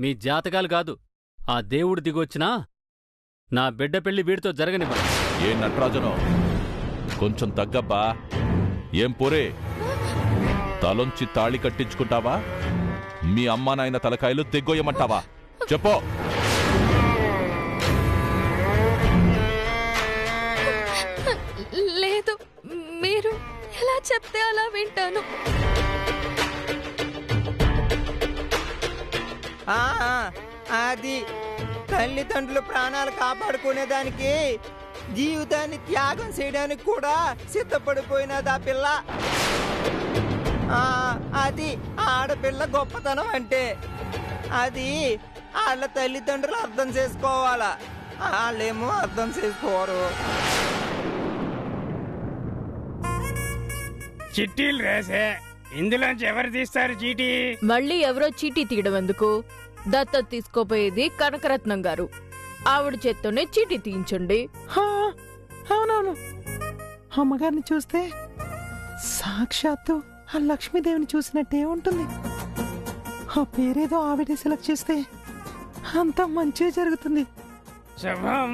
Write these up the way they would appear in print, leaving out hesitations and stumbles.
మీ జాతకాలు కాదు, ఆ దేవుడు దిగొచ్చినా నా బిడ్డ పెళ్లి వీడితో జరగనివ్వను. ఏ నట్రాజనో కొంచెం తగ్గబ్బా. ఏం పోరే, తలొంచి తాళి కట్టించుకుంటావా? మీ అమ్మా నాయన తలకాయలు తెగ్గొయ్యమంటావా? చెప్పో. లేదు, మీరు ఎలా చెప్తే అలా వింటాను. అది తల్లిదండ్రుల ప్రాణాలు కాపాడుకునేదానికి జీవితాన్ని త్యాగం చేయడానికి కూడా సిద్ధపడిపోయినది ఆ పిల్ల. అది ఆడపిల్ల గొప్పతనం అంటే. అది వాళ్ళ తల్లిదండ్రులు అర్థం చేసుకోవాలా, వాళ్ళేమో అర్థం చేసుకోరు. చిట్టీలు రాసే, ఇందులోంచి ఎవరు తీస్తారు చీటీ? మళ్ళీ ఎవరో చీటీ తీయడం ఎందుకు? దత్తత తీసుకోపోయేది కనకరత్నం గారు, ఆవిడ చేత్తోనే చీటీ తీయించండి. అవునవును, అమ్మగారిని చూస్తే సాక్షాత్తు ఆ లక్ష్మీదేవిని చూసినట్టే ఉంటుంది. ఆ పేరేదో ఆవిడే సెలెక్ట్ చేస్తే అంతా మంచిగా జరుగుతుంది. శుభం.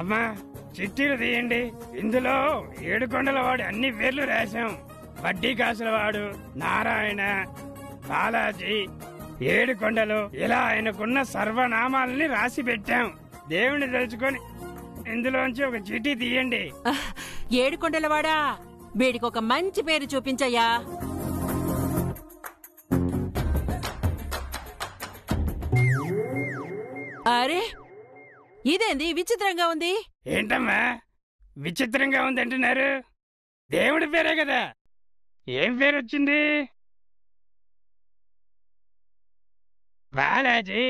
అమ్మా, చిట్టీలు తీయండి. ఇందులో 7 కొండల వాడు అన్ని పేర్లు రాశాం. వడ్డీ కాసుల వాడు, నారాయణ, బాలాజీ, 7 కొండలు, ఇలా ఆయనకున్న సర్వనామాలని రాసి పెట్టాం. దేవుని తలుచుకొని ఇందులోంచి ఒక చీటీ తీయండి. 7 కొండలవాడా, వీడికొక మంచి పేరు చూపించయ్యా. అరే, ఇదేంది విచిత్రంగా ఉంది? ఏంటమ్మా విచిత్రంగా ఉందంటున్నారు? దేవుడి పేరే కదా. ఏం పేరు వచ్చింది? బాలాజీ.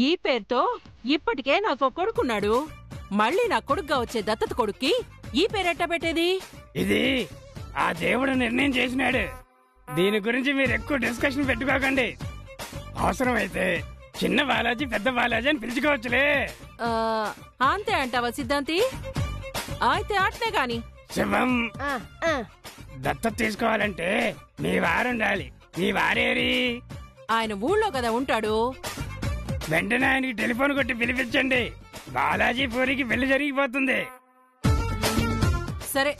ఈ పేరుతో ఇప్పటికే నాకు కొడుకున్నాడు. మళ్ళీ నా కొడుకుగా వచ్చే దత్తత కొడుక్కి ఈ పేరెట్టా పెట్టేది? ఇది ఆ దేవుడు నిర్ణయం చేసినాడు. దీని గురించి మీరు ఎక్కువ డిస్కషన్ పెట్టుకోకండి. అవసరమైతే చిన్న బాలాజీ, పెద్ద బాలాజీ అని పిలుచుకోవచ్చులే. అంతే అంటావా సిద్ధాంతి? అయితే అట్నే గాని. శుభం. దత్తత తీసుకోవాలంటే మీ వారుండాలి. మీ వారేరి? ఆయన ఊళ్ళో కదా ఉంటాడు. వెంటనే ఆయనకి టెలిఫోన్ కొట్టి పిలిపించండి. బాలాజీ పూరికి పెళ్లి జరిగిపోతుంది. సరే.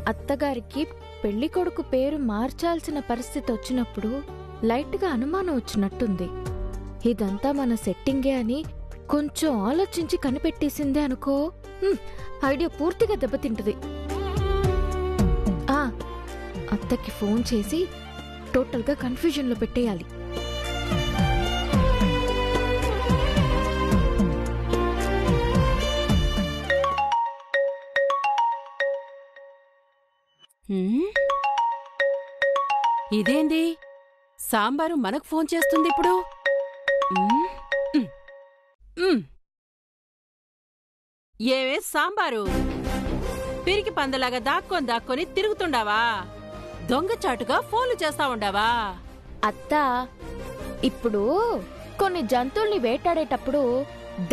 అత్తగారికి పెళ్లి కొడుకు పేరు మార్చాల్సిన పరిస్థితి వచ్చినప్పుడు లైట్గా అనుమానం వచ్చినట్టుంది. ఇదంతా మన సెట్టింగే అని కొంచెం ఆలోచించి కనిపెట్టేసిందే అనుకో, ఐడియా పూర్తిగా దెబ్బతింటది. అత్తకి ఫోన్ చేసి టోటల్గా కన్ఫ్యూజన్లో పెట్టేయాలి. ఇదేంది, సాంబారు మనకు ఫోన్ చేస్తుంది ఇప్పుడు? ఏవే సాంబారు, పిరికి పందలాగా దాక్కొని తిరుగుతుండావా? దొంగచాటుగా ఫోన్లు చేస్తా ఉండావా? అత్తా, ఇప్పుడు కొన్ని జంతువుల్ని వేటాడేటప్పుడు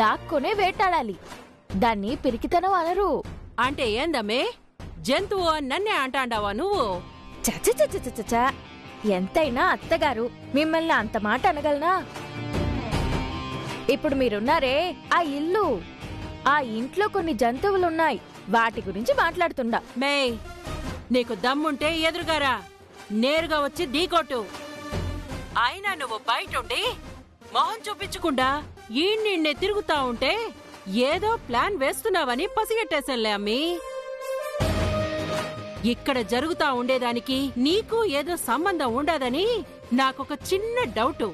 దాక్కొనే వేటాడాలి. దాన్ని పిరికితనం అనరు. అంటే ఏందమ్మే, జంతువు నన్నే అంటాండావా నువ్వు? చచ్చ, ఎంతైనా అత్తగారు, మిమ్మల్ని అంత మాట అనగలనా? ఇప్పుడు మీరున్నారే ఆ ఇల్లు, ఆ ఇంట్లో కొన్ని జంతువులున్నాయి, వాటి గురించి మాట్లాడుతుండా. మే, నీకు దమ్ముంటే ఎదురుగారా, నేరుగా వచ్చి ఢీకొట్టు. అయినా నువ్వు బయటుండి మొహం చూపించకుండా ఈయన్నే తిరుగుతా ఉంటే ఏదో ప్లాన్ వేస్తున్నావని పసిగట్టేశానులే అమ్మీ. ఇక్కడ జరుగుతా ఉండేదానికి నీకు ఏదో సంబంధం ఉండదని నాకొక చిన్న డౌటు.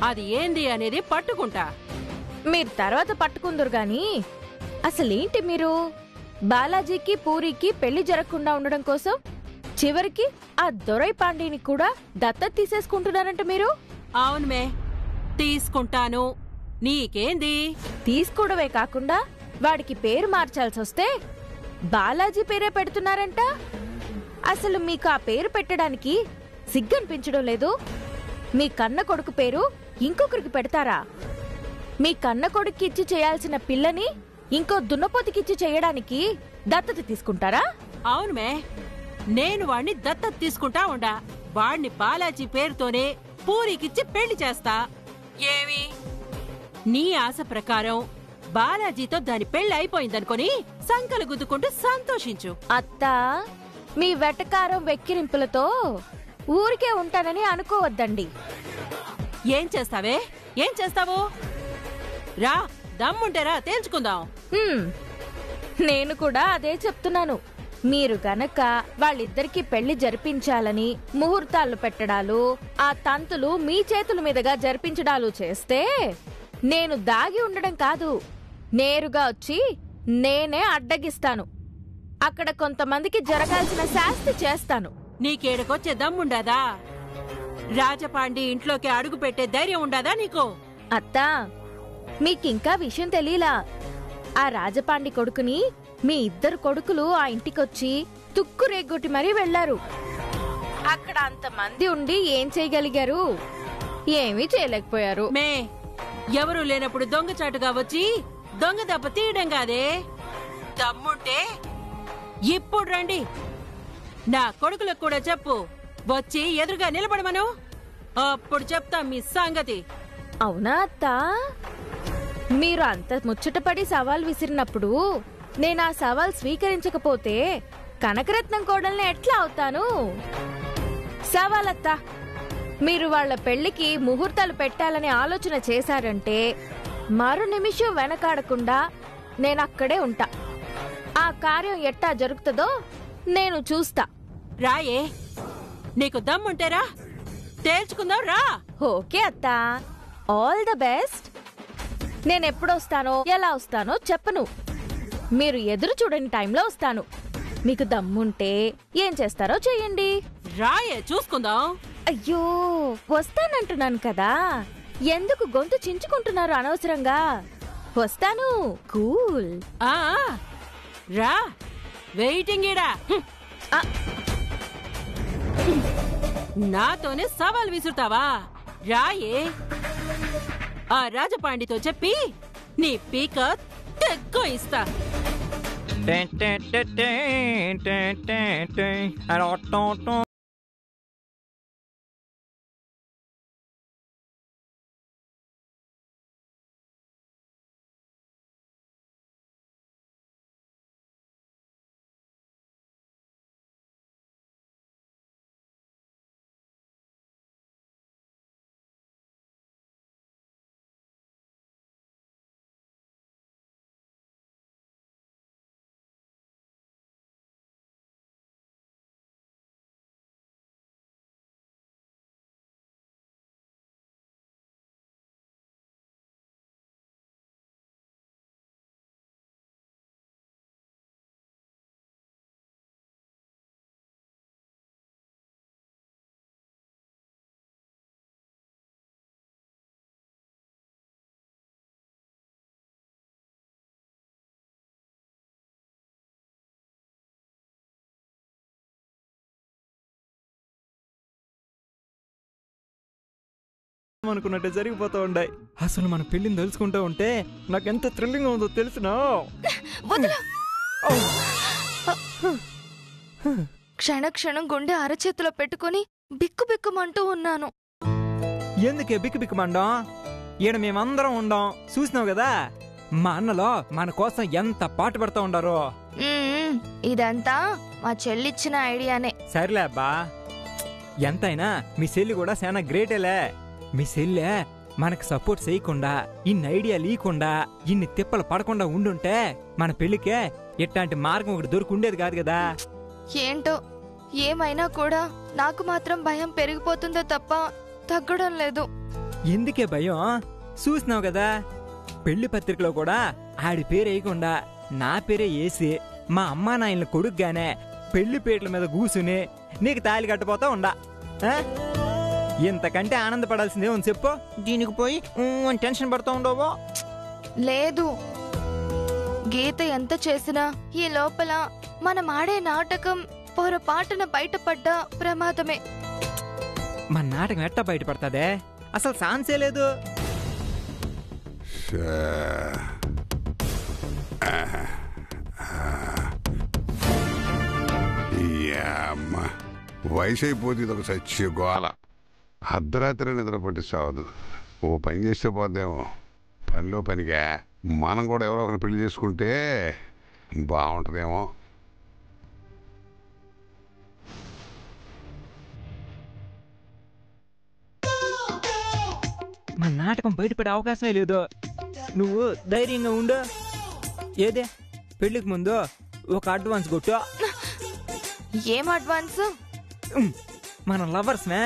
అది ఏంది అనేది పట్టుకుంటా. మీరు తర్వాత పట్టుకుందరు గాని అసలేంటి మీరు? బాలాజీకి పూరికి పెళ్లి జరగకుండా ఉండడం కోసం చివరికి ఆ దొరై పాండేని కూడా దత్తత తీసేసుకుంటున్నారంట మీరు? అవునుమే, తీసుకుంటాను. నీకేంది? తీసుకోవడమే కాకుండా వాడికి పేరు మార్చాల్సొస్తే బాలాజీ పేరే పెడుతున్నారంట. అసలు మీకు ఆ పేరు పెట్టడానికి సిగ్గనిపించడం లేదు? మీ కన్న కొడుకు పేరు ఇంకొకరికి పెడతారా? మీ కన్న కొడుక్కి ఇచ్చి చేయాల్సిన పిల్లని ఇంకో దున్నపోతికిచ్చి చేయడానికి దత్తత తీసుకుంటారా? అవునుమే, నేను వాణ్ణి దత్తత తీసుకుంటా ఉండా. వాణ్ణి బాలాజీ పేరుతోనే పూరికిచ్చి పెళ్లి చేస్తా. ఏమి నీ ఆశ ప్రకారం బాలాజీతో దాని పెళ్లి అయిపోయిందనుకొని సంకలు గుద్దుకుంటూ సంతోషించు. అత్తా, మీ వెటకారం వెక్కిరింపులతో ఊరికే ఉంటానని అనుకోవద్దండి. ఏం చేస్తావే? ఏం చేస్తావు? రా, దమ్ముంటేరా తేల్చుకుందాం. నేను కూడా అదే చెప్తున్నాను. మీరు గనక వాళ్ళిద్దరికీ పెళ్లి జరిపించాలని ముహూర్తాలు పెట్టడాలు, ఆ తంతులు మీ చేతుల మీదుగా జరిపించడాలు చేస్తే నేను దాగి ఉండడం కాదు, నేరుగా వచ్చి నేనే అడ్డగిస్తాను. అక్కడ కొంతమందికి జరగాల్సిన శాస్తి చేస్తాను. నీకేడకొచ్చే దమ్ముండాదా? రాజపాండి ఇంట్లోకి అడుగు పెట్టే ధైర్యం ఉండాదా నీకు? అత్తా, మీకింకా విషయం తెలీలా. ఆ రాజపాండి కొడుకుని మీ ఇద్దరు కొడుకులు ఆ ఇంటికొచ్చి తుక్కు రేగొట్టి మరీ వెళ్లారు. అక్కడ అంతమంది ఉండి ఏం చేయగలిగారు? ఏమీ చేయలేకపోయారు. మే, ఎవరూ లేనప్పుడు దొంగచాటుగా వచ్చి దొంగ దెబ్బ తీయడం కాదే. దమ్ముంటే ఇప్పుడు రండి, నా కొడుకులకు కూడా చెప్పు, వచ్చి ఎదురుగా నిలబడమను. అప్పుడు చెప్తాం మీ సంగతి. అవునా అత్తా? మీరు అంత ముచ్చటపడి సవాల్ విసిరినప్పుడు నేను ఆ సవాల్ స్వీకరించకపోతే కనకరత్నం కోడల్ని ఎట్లా అవుతాను? సవాలత్తా, మీరు వాళ్ల పెళ్లికి ముహూర్తాలు పెట్టాలని ఆలోచన చేశారంటే మరో నిమిషం వెనకాడకుండా నేనక్కడే ఉంటా. ఆ కార్యం ఎట్టా జరుగుతుందో నేను చూస్తా. రాయే, నీకు దమ్ముంటేరా తేల్చుకుందాం. రా. ఓకే అత్తా, ఆల్ ద బెస్ట్. నేనెప్పుడొస్తానో ఎలా వస్తానో చెప్పను. మీరు ఎదురు చూడని టైంలో వస్తాను. మీకు దమ్ముంటే ఏం చేస్తారో చెయ్యండి. రాయే, చూసుకుందాం. అయ్యో, వస్తానంటున్నాను కదా, ఎందుకు గొంతు చించుకుంటున్నారు అనవసరంగా? వస్తాను, కూల్. ఆ రా, వెయిటింగ్ ఈడా. నాతోనే సవాల్ విసురుతావా? రాయే, ఆ రాజపాండితో చెప్పి నీ పీక తెగ్గో ఇస్తా. అనుకున్నట్టే జరిగిపోతూ ఉండాయి. అసలు మన పెళ్లిని తెలుసుకుంటూ ఉంటే నాకెంత థ్రిల్లింగ్ ఉందో తెలుసునా? క్షణ క్షణం గుండె అరచేతిలో పెట్టుకుని బిక్కు బిక్కుమంటూ ఉన్నాను. ఎందుకే బిక్కు బిక్కుమండం? ఈడ మేమందరం ఉండం, చూసినావు కదా. మా అన్నలో మన కోసం ఎంత పాటు పడుతూ ఉండారో. ఇదంతా మా చెల్లిచ్చిన ఐడియానే. సర్లే అబ్బా, ఎంతైనా మీ చెల్లి కూడా చాలా గ్రేటేలే. మీ చెల్లె మనకు సపోర్ట్ చేయకుండా, ఇన్ని ఐడియా లేకుండా, ఇన్ని తిప్పలు పడకుండా ఉండుంటే మన పెళ్లికే ఇట్లాంటి మార్గం ఒకటి దొరుకుండేది కాదు కదా. ఏంటో, ఏమైనా కూడా నాకు మాత్రం భయం పెరిగిపోతుందో తప్ప తగ్గడం లేదు. ఎందుకే భయం? చూసినావు కదా, పెళ్లి పత్రికలో కూడా ఆడి పేరు వేయకుండా నా పేరే వేసి మా అమ్మా నాయన కొడుకుగానే పెళ్లి పేట్ల మీద కూసుని నీకు తాళి కట్టపోతా ఉండా. ఇంతకంటే ఆనందపడాల్సిందే ఉంది చెప్పు. దీనికి పోయి టెన్షన్ పడుతూ ఉండవో? లేదు, గీత ఎంత చేసినా ఈ లోపల మనం ఆడే నాటకం పొరపాటున బయటపడ్డా ప్రమాదమే. మన నాటకం ఎట్టా బయటపడతాదే? అసలు ఛాన్సే లేదు. వయసు అయిపోతే ఇదొక సత్య గోల. అర్ధరాత్రి నిద్ర పట్టి సావదు. ఓ పని చేస్తే పోద్దేమో. పనిలో పనిగా మనం కూడా ఎవరో ఒకరిని పెళ్లి చేసుకుంటే బాగుంటుందేమో. మన నాటకం బయటపడే అవకాశమే లేదు. నువ్వు ధైర్యంగా ఉండు. ఏదే పెళ్లికి ముందు ఒక అడ్వాన్స్ కొట్టు. ఏం అడ్వాన్స్? మన లవర్స్ మే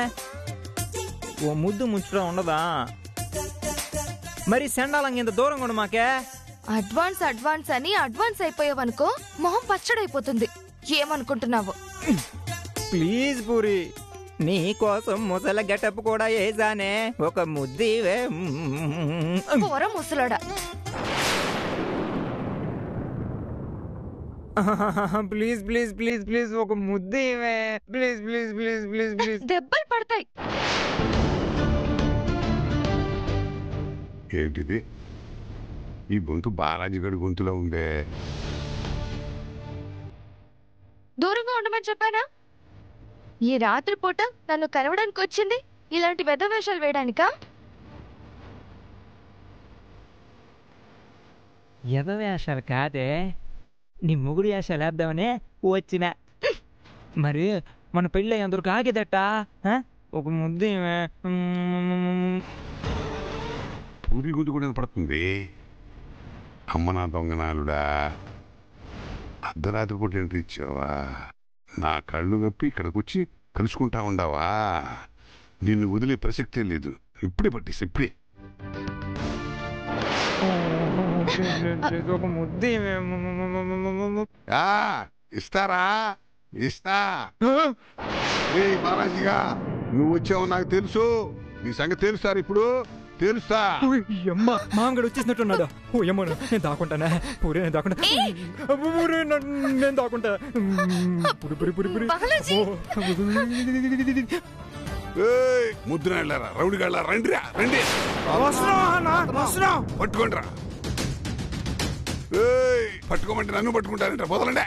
ఓ ముద్దు ముంచడం ఉండదా? మరి సెండాలంగా ఇంత దూరం కూడా మాకే. అడ్వాన్స్ అడ్వాన్స్ అని అడ్వాన్స్ అయిపోయావనుకో మొహం పచ్చడైపోతుంది. ఏమనుకుంటున్నావు? ప్లీజ్ పూరి, నీ కోసం ముసల గెటప్ కూడా వేసానే. ఒక ముద్దివే. పోర ముసలాడా. ప్లీజ్ ప్లీజ్ ప్లీజ్ ప్లీజ్ ఒక ముద్దివే. Please please please please please. దెబ్బలు పడతాయి. ఏంటిది? ఈ గొంతు బాలాజీ గడి గొంతులో ఉందే. దూరంగా ఉండమని చెప్పానా? ఈ రాత్రి పూట నన్ను కలవడానికి వచ్చింది ఇలాంటి పెద్ద వేషాలు వేయడానికా? ఎదవేషాలు కాదే, నీ మొగుడు వేషాలు వేద్దామనే వచ్చిన. మరి మన పెళ్ళి అయ్యేందుకు ఆగేదట. ఒక ముద్దు పూరి గొంతు కూడా పడుతుంది. అమ్మ నా దొంగనాలుడా, అర్ధరాత్రి పూట ఎంట్రీ ఇచ్చావా? నా కళ్ళు కప్పి ఇక్కడికి వచ్చి కలుసుకుంటా ఉండవా? నిన్ను వదిలే ప్రసక్తే లేదు. ఇప్పుడే పట్టేసి ఇప్పుడే. ఒక ముద్దు ఇస్తారా? ఇస్తా. బాలాజీగా నువ్వు వచ్చావు నాకు తెలుసు. నీ సంగతి తెలుస్తారు ఇప్పుడు. తెలుసా? మామగడు వచ్చేసినట్టున్నాడు. ఓ ఏమో నేను దాక్కుంటానా? పూరే నేను దాక్కుంటా. నేను దాక్కుంటా. ముద్దున వెళ్ళారా? రౌడీ గళ్ళారా? రండిరా, రండి. పట్టుకోండి రా. పట్టుకోమంటే నన్ను పట్టుకుంటారంట. వదలండి.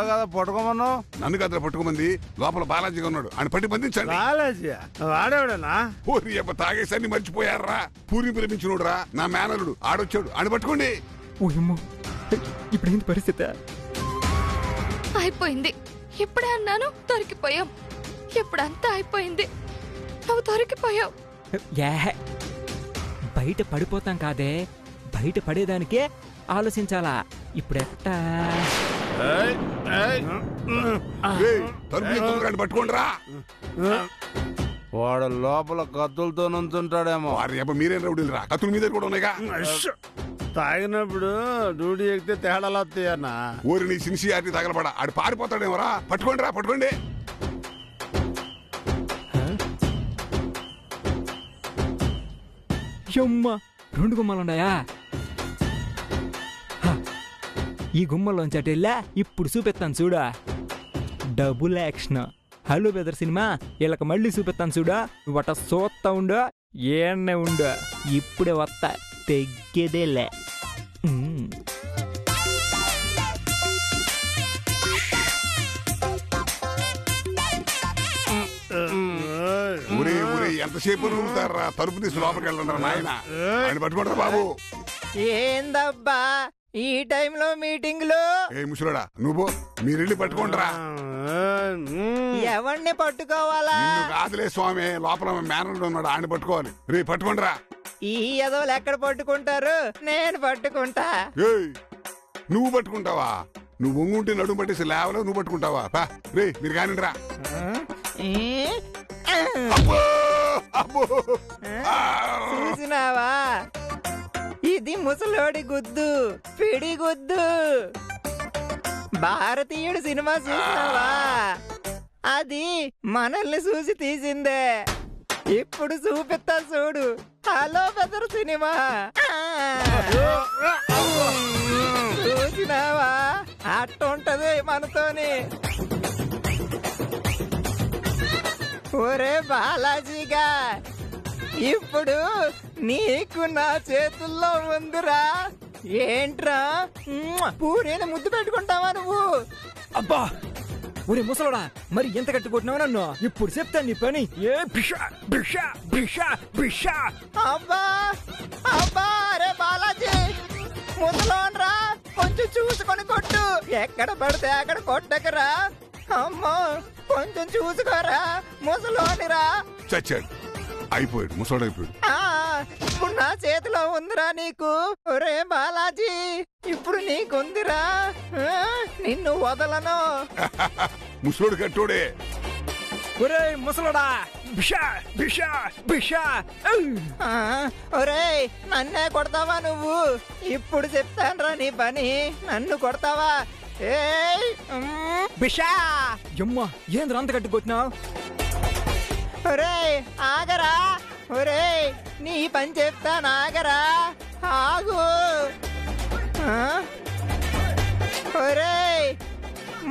కదా పట్టుకోమన్నావు? నన్ను కదా పట్టుకోమంది. లోపల బాలాజీగా ఉన్నాడు. ఆయన పట్టి బంధించండి. బాలాజీ వాడేవాడనా? పూరి అబ్బ తాగేసన్ని మర్చిపోయారా? పూరి పిలిపించినోడు రా, నా మేనలుడు. ఆడొచ్చాడు. ఆయన పట్టుకోండి. ఇప్పుడు ఏంటి పరిస్థితి? అయిపోయింది. ఇప్పుడే అన్నాను దొరికిపోయాం. ఇప్పుడంతా అయిపోయింది. నువ్వు దొరికిపోయావు. బయట పడిపోతాం కాదే, బయట పడేదానికే ఆలోచించాలా. ఇప్పుడెట్టా? పట్టుకోండి రా. వాడు లోపల కత్తులతో నుంచుంటాడేమో. మీరేం రౌడీలు రా? కత్తుల మీద కూడా ఉన్నాయిగా. తాగినప్పుడు డ్యూటీ ఎక్కితే తేడాలు వస్తాయన్నా. ఊరి నీ సిన్సియారిటీ తగలబడా. ఆడు పారిపోతాడేమోరా. పట్టుకోండి రా, పట్టుకోండి. రెండు గుమ్మాలున్నాయా? ఈ గుమ్మలోంచి అటెళ్ళా. ఇప్పుడు చూపెత్తాను చూడా. Double action. Hello brother cinema వీళ్ళకి మళ్ళీ చూపెత్తాను చూడా. వట సోత్తా ఉండు, ఏన్నే ఉండు. ఇప్పుడే వస్తా, తెగ్గేదేలే. ఎంతసేపు నూరుతారా? తలుపు తీసి లోపలికి వెళ్ళండి నాయన. ఆయన పట్టుకుంటారా బాబు? ఏందబ్బా ఈ టైంలో మీటింగ్లు? ఏ ముసలుడా నువ్వు, మీరెళ్ళి పట్టుకుంటారా? ఎవరిని పట్టుకోవాలా? కాదులే స్వామి, లోపల మేనల్లుడు ఉన్నాడు. ఆయన పట్టుకోవాలి. రే పట్టుకుంటారా? ఈ ఎదవలు ఎక్కడ పట్టుకుంటారు? నేను పట్టుకుంటా. నువ్వు పట్టుకుంటావా? నువ్వు ఒంగుంటే నడుము పట్టేసి లేవలో నువ్వు పట్టుకుంటావా? రే మీరు కానిరా. చూసినావా? ఇది ముసలోడి గుద్దు, పిడి గుద్దు. భారతీయుడు సినిమా చూసినావా? అది మనల్ని చూసి తీసిందే. ఇప్పుడు చూపిస్తా చూడు. Hello brother cinema. చూసినావా అట్టుంటది మనతోని. ఒరే బాలాజీగా, ఇప్పుడు నీకు నా చేతుల్లో ఉందిరా. ఏంట్రా పూరేని ముద్దు పెట్టుకుంటావా నువ్వు? అబ్బా ఒరే ముసలోడా, మరి ఎంత కట్టుకుంటున్నావు నన్ను? ఇప్పుడు చెప్తాను నీ పని. ఏ బిషా బిషా బిషా బిషా. అబ్బా అబ్బా, అరే బాలాజీ ముసలోన్రా, కొంచెం చూసుకొని కొట్టు. ఎక్కడ పడితే అక్కడ కొట్టకరా. అమ్మో కొంచెం చూసుకోరా, ముసలోనిరా. చచ్చాడు, అయిపోయాడు, ముసోడైపోయాడు. ఇప్పుడు నా చేతిలో ఉందిరా నీకు. ఒరే బాలాజీ, ఇప్పుడు నీకుందిరా, నిన్ను వదలను. ముసలోడు కట్టోడే. ఒరే ముసలోడా, బిషా బిషా బిషా. ఒరే నన్నే కొడతావా నువ్వు? ఇప్పుడు చెప్తానురా నీ పని. నన్ను కొడతావా? బిషా. యమ్మా ఏంద్ర అంత కట్టుకుంటున్నావు? ఒరే ఆగరా, ఒరే నీ పని చెప్తాను, ఆగరా, ఆగు. ఒరే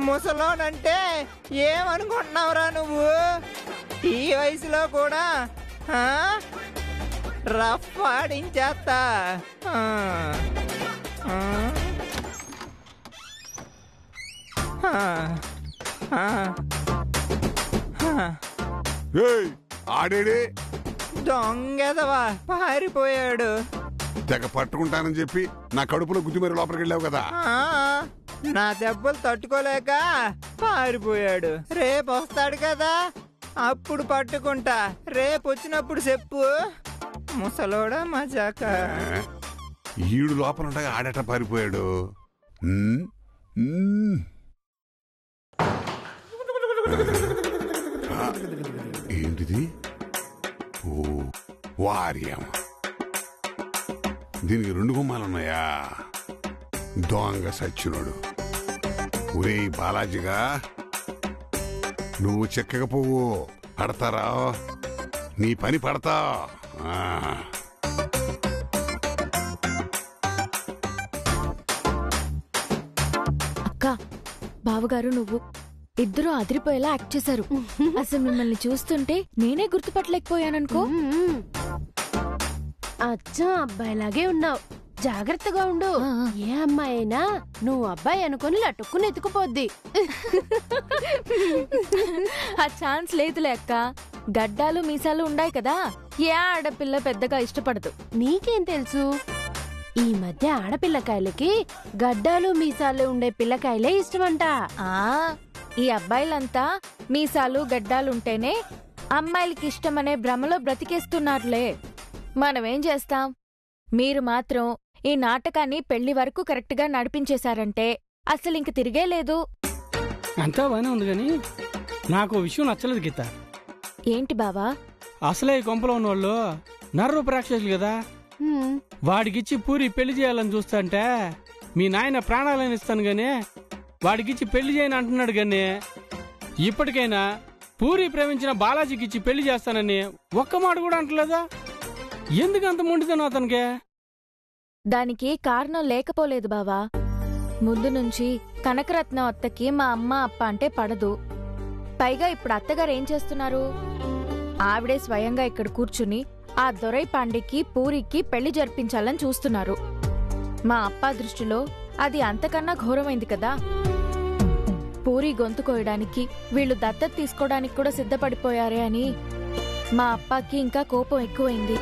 ముసలోనంటే ఏమనుకుంటున్నావురా నువ్వు? ఈ వయసులో కూడా రఫ్ ఆడించేస్తా. ఆడేడే దొంగెదవా, పారిపోయాడు. తెగ పట్టుకుంటానని చెప్పి నా కడుపులో గుద్ది మరి లోపలికి వెళ్ళావు కదా. నా దెబ్బలు తట్టుకోలేక పారిపోయాడు. రేపు వస్తాడు కదా, అప్పుడు పట్టుకుంటా. రేపు వచ్చినప్పుడు చెప్పు. ముసలోడా మజాక. ఈడు లోపల ఉండగా ఆడట పారిపోయాడు. ఏంటిది? ఓ వార్యం, దీనికి 2 గుమ్మాలున్నాయా? దొంగ సచ్చినోడు. ఒరే బాలాజీగా, నువ్వు చెక్కకపోవు, పడతారా? నీ పని పడతా. అక్క, బావగారు నువ్వు ఇద్దరు అదిరిపోయేలా యాక్ట్ చేశారు. అసలు మిమ్మల్ని చూస్తుంటే నేనే గుర్తుపట్టలేకపోయాననుకో. అచ్చం అబ్బాయిలాగే ఉన్నావు. జాగ్రత్తగా ఉండు. ఏ అమ్మాయి అయినా నువ్వు అబ్బాయి అనుకుని లటుక్కుని ఎత్తుకుపోద్ది. ఆ ఛాన్స్ లేదులే అక్క. గడ్డాలు మీసాలు ఉండాయి కదా, ఏ ఆడపిల్ల పెద్దగా ఇష్టపడదు. నీకేం తెలుసు? ఈ మధ్య ఆడపిల్లకాయలకి గడ్డాలు మీసాలు ఉండే పిల్లకాయలే ఇష్టమంట. ఈ అబ్బాయిలంతా మీసాలు గడ్డాలుంటేనే అమ్మాయిలకి ఇష్టమనే భ్రమలో బ్రతికేస్తున్నారులే. మనమేం చేస్తాం? మీరు మాత్రం ఈ నాటకాన్ని పెళ్లి వరకు కరెక్ట్గా నడిపించేశారంటే అసలు ఇంక తిరిగే లేదు. అంతా బానే ఉంది గాని నాకు విషయం నచ్చలేదు గీత. ఏంటి బావా? అసలే ఈ కొంపలో ఉన్నవాళ్ళు నర్రూప రాక్షసులు కదా. వాడికిచ్చి పూరి పెళ్లి చేయాలని చూస్తాంటే మీ నాయన ప్రాణాలని ఇస్తాను గానీ వాడికిచ్చి పెళ్లి చేయని అంటున్నాడు గానీ ఇప్పటికైనా పూరి ప్రేమించిన బాలాజీకిచ్చి పెళ్లి చేస్తానని ఒక్క మాట కూడా అంటలేదా? ఎందుకంత మొండితనం అతనికే? దానికి కారణం లేకపోలేదు బావా. ముందు నుంచి కనకరత్నం అత్తకి మా అమ్మ అప్ప అంటే పడదు. పైగా ఇప్పుడు అత్తగారు ఏం చేస్తున్నారు? ఆవిడే స్వయంగా ఇక్కడ కూర్చుని ఆ దొరై పాండేకి పూరికి పెళ్లి జరిపించాలని చూస్తున్నారు. మా అప్ప దృష్టిలో అది అంతకన్నా ఘోరమైంది కదా. పూరి గొంతు కోయడానికి వీళ్ళు దత్తత తీసుకోవడానికి కూడా సిద్ధపడిపోయారే అని మా అప్పకి ఇంకా కోపం ఎక్కువైంది.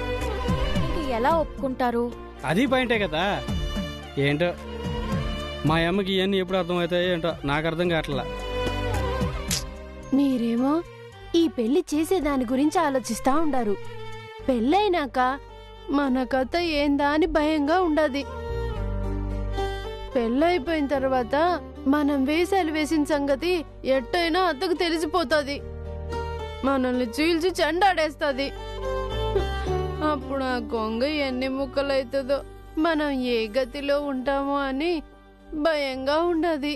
ఎలా ఒప్పుకుంటారు? అది పాయింటే కదా. ఏంటో మా అమ్మకి ఇవన్నీ ఎప్పుడు అర్థమవుతాయో ఏంటో నాకు అర్థం కావట్లా. మీరేమో ఈ పెళ్లి చేసేదాని గురించి ఆలోచిస్తా ఉండారు. పెళ్ళైనాక మన కథ ఏందా అని భయంగా ఉండదు. పెళ్ళైపోయిన తర్వాత మనం వేసాలు వేసిన సంగతి ఎట్టయినా అత్తకు తెలిసిపోతుంది. మనల్ని చీల్చి చెండాడేస్తుంది. అప్పుడు ఆ కొంగ ఎన్ని ముక్కలైతుందో, మనం ఏ గతిలో ఉంటామో అని భయంగా ఉండదు.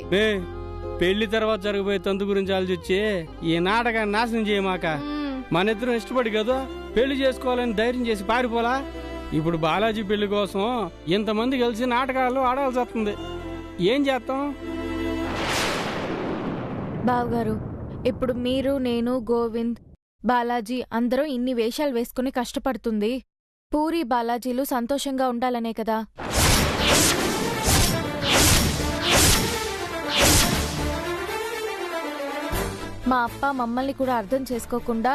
పెళ్లి తర్వాత జరగబోయే తంతు గురించి ఆలోచించి ఈ నాటకాన్ని నాశనం చేయమాక. మన ఇద్దరం ఇష్టపడి కదా పెళ్లి చేసుకోవాలని ధైర్యం చేసి పారిపోలా. ఇప్పుడు బాలాజీ పెళ్లి కోసం ఇంతమంది కలిసి నాటకాలు ఆడాల్సి వస్తుంది. ఏం చేస్తాం? బావగారు, ఇప్పుడు మీరు, నేను, గోవింద్, బాలాజీ అందరూ ఇన్ని వేషాలు వేసుకుని కష్టపడుతుంది పూరి బాలాజీలు సంతోషంగా ఉండాలనే కదా. మా అప్ప మమ్మల్ని కూడా అర్థం చేసుకోకుండా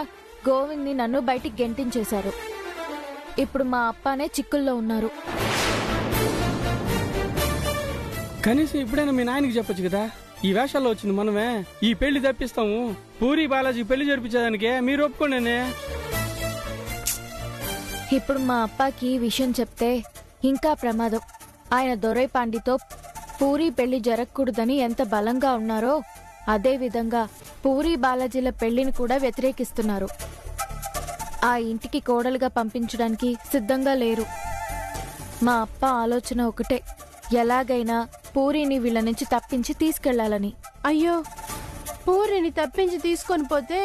గోవింద్ని నన్ను బయటికి గెంటించేశారు. ఇప్పుడు మా అప్పనే చిక్కుల్లో ఉన్నారు. కనీసం ఇప్పుడైనా మీ నాయనకి చెప్పొచ్చు కదా, ఈ వేషాల్లో వచ్చింది మనమే, ఈ పెళ్లి తప్పిస్తాము, పూరి బాలాజీ పెళ్లి జరిపించేదానికే మీరు ఒప్పుకోండి. ఇప్పుడు మా అప్పకి ఈ విషయం చెప్తే ఇంకా ప్రమాదం. ఆయన దొరై పాండితో పూరి పెళ్లి జరగకూడదని ఎంత బలంగా ఉన్నారో అదే విధంగా పూరి బాలాజీల పెళ్లిని కూడా వ్యతిరేకిస్తున్నారు. ఆ ఇంటికి కోడలుగా పంపించడానికి సిద్ధంగా లేరు. మా అప్ప ఆలోచన ఒకటే, ఎలాగైనా పూరిని వీళ్ళ నుంచి తప్పించి తీసుకెళ్లాలని. అయ్యో, పూరిని తప్పించి తీసుకొని పోతే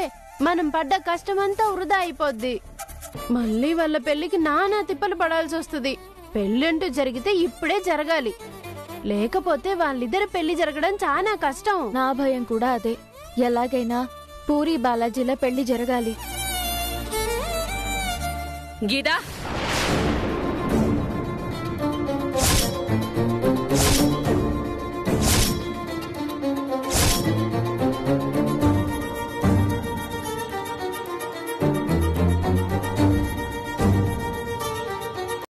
మనం పడ్డ కష్టమంతా వృధా అయిపోద్ది. మళ్ళీ వాళ్ళ పెళ్లికి నానా తిప్పలు పడాల్సి వస్తుంది. పెళ్ళంటూ జరిగితే ఇప్పుడే జరగాలి, లేకపోతే వాళ్ళిద్దరి పెళ్లి జరగడం చాలా కష్టం. నా భయం కూడా అదే. ఎలాగైనా పూరి బాలాజీల పెళ్లి జరగాలి. గీతా